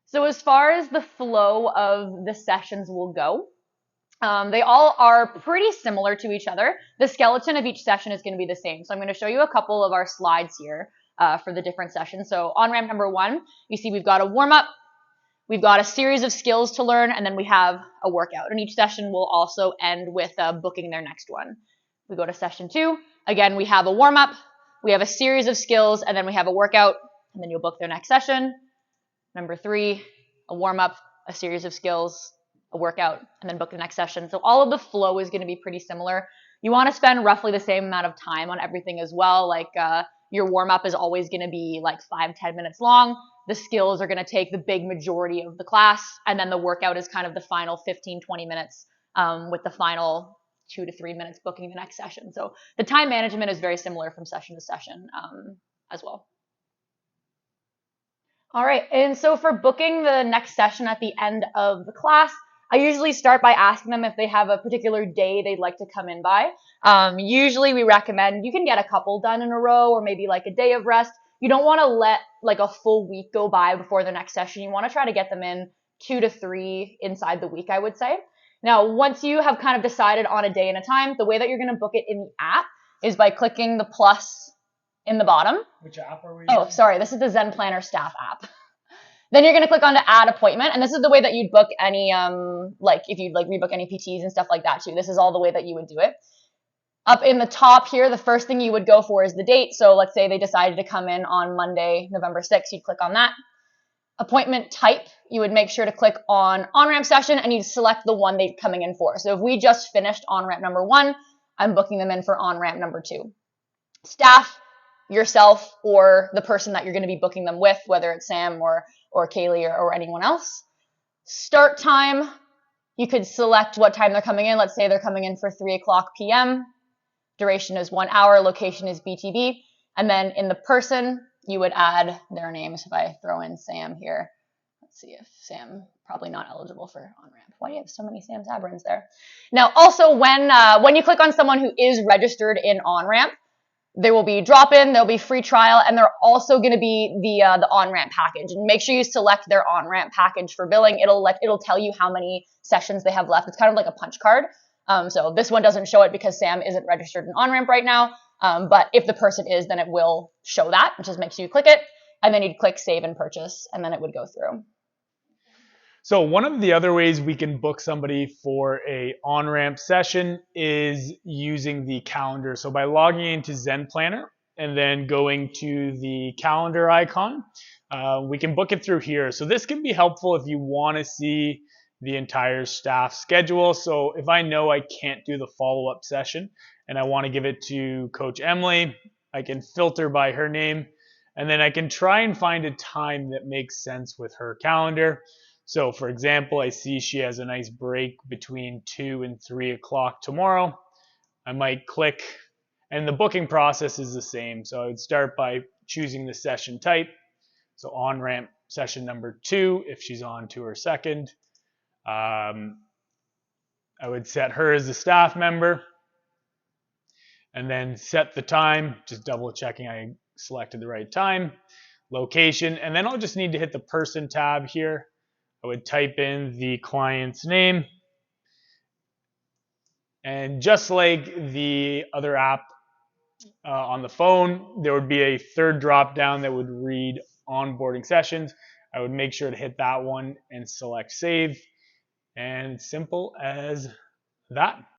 So as far as the flow of the sessions will go, they all are pretty similar to each other. The skeleton of each session is going to be the same. So I'm going to show you a couple of our slides here for the different sessions. So on ramp number 1, you see we've got a warm up, we've got a series of skills to learn, and then we have a workout. And each session will also end with booking their next one. We go to session 2. Again, we have a warm up, we have a series of skills, and then we have a workout, and then you'll book their next session. Number 3, a warm up, a series of skills, a workout, and then book the next session. So all of the flow is going to be pretty similar. You want to spend roughly the same amount of time on everything as well. Like your warm up is always going to be like 5-10 minutes long. The skills are going to take the big majority of the class, and then the workout is kind of the final 15-20 minutes with the final 2 to 3 minutes booking the next session. So the time management is very similar from session to session as well. All right, and so for booking the next session at the end of the class, I usually start by asking them if they have a particular day they'd like to come in by. Usually we recommend you can get a couple done in a row or maybe like a day of rest. You don't want to let like a full week go by before the next session. You want to try to get them in 2 to 3 inside the week, I would say. Now, once you have kind of decided on a day and a time, the way that you're going to book it in the app is by clicking the plus in the bottom. Which app are we using? Oh, sorry. This is the Zen Planner staff app. Then you're going to click on to add appointment. And this is the way that you'd book any, like if you'd like rebook any PTs and stuff like that too. This is all the way that you would do it. Up in the top here, the first thing you would go for is the date. So let's say they decided to come in on Monday, November 6th. You'd click on that. Appointment type, you would make sure to click on ramp session and you'd select the one they're coming in for. So if we just finished on ramp number 1, I'm booking them in for on ramp number 2. Staff, yourself, or the person that you're going to be booking them with, whether it's Sam or Kaylee or anyone else. Start time, you could select what time they're coming in. Let's say they're coming in for 3:00 p.m. Duration is 1 hour, location is BTB. And then in the person, you would add their names. If I throw in Sam here, let's see if Sam, probably not eligible for on-ramp. Why do you have so many Sam Zabrins there? Now, also when you click on someone who is registered in on-ramp, there will be drop-in, there'll be free trial, and they're also going to be the on-ramp package. And make sure you select their on-ramp package for billing. It'll tell you how many sessions they have left. It's kind of like a punch card. So this one doesn't show it because Sam isn't registered in on-ramp right now. But if the person is, then it will show that. It just makes you click it, and then you'd click save and purchase, and then it would go through. So one of the other ways we can book somebody for a on-ramp session is using the calendar. So by logging into Zen Planner and then going to the calendar icon, we can book it through here. So this can be helpful if you want to see the entire staff schedule. So if I know I can't do the follow-up session and I want to give it to Coach Emily, I can filter by her name, and then I can try and find a time that makes sense with her calendar. So for example, I see she has a nice break between 2 and 3 o'clock tomorrow. I might click, and the booking process is the same. So I would start by choosing the session type. So on-ramp session number 2, if she's on to her second. I would set her as a staff member and then set the time, just double checking I selected the right time, location, and then I'll just need to hit the person tab here. I would type in the client's name, and just like the other app on the phone, there would be a third drop down that would read onboarding sessions. I would make sure to hit that one and select save, and simple as that.